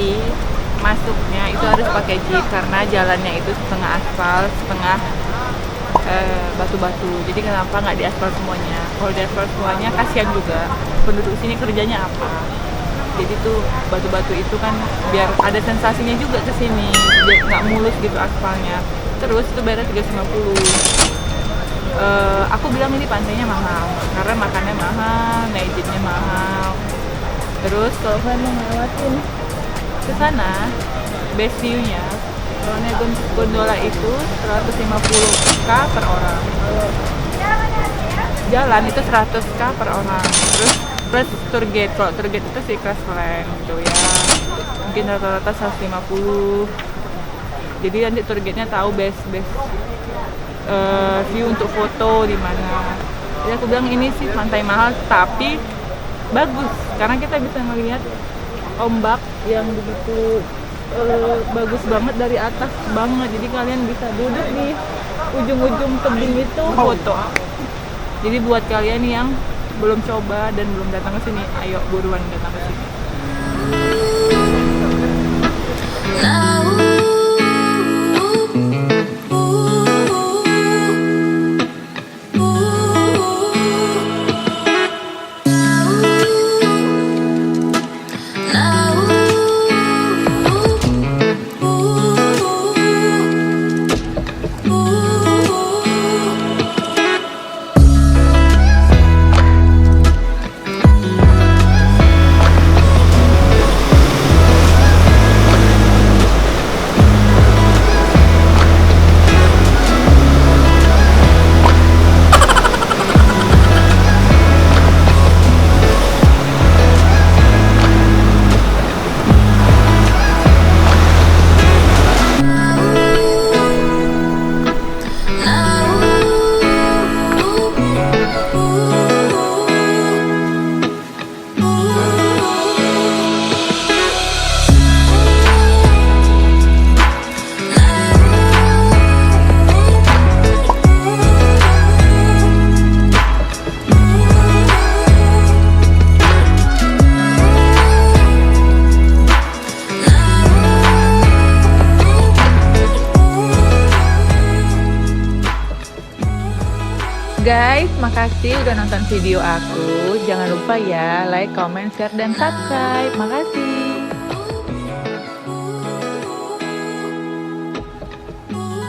Tapi masuknya itu harus pakai jeep karena jalannya itu setengah aspal, setengah batu-batu. Jadi kenapa nggak diaspal semuanya? Kalau diaspal semuanya kasihan juga. Penduduk sini kerjanya apa? Jadi tuh batu-batu itu kan biar ada sensasinya juga ke sini, nggak mulus gitu aspalnya. Terus itu bayar 350. Aku bilang ini pantainya mahal karena makannya mahal, naik jeepnya mahal. Terus kalau kalian mau ngelewatin ke sana, best view-nya kalau naik gondola itu 150k per orang. Kalau jalan itu 100k per orang. Terus plus tour guide. Kalau tour guide itu sih kelas lain gitu ya. Mungkin rata-rata 150. Jadi nanti tour guide-nya tahu best view untuk foto di mana. Jadi aku bilang ini sih pantai mahal tapi bagus karena kita bisa melihat ombak yang begitu bagus banget dari atas banget. Jadi kalian bisa duduk di ujung-ujung tebing itu foto. Jadi buat kalian yang belum coba dan belum datang ke sini, ayo buruan datang ke sini. Guys, makasih udah nonton video aku. Jangan lupa ya like, comment, share, dan subscribe. Makasih.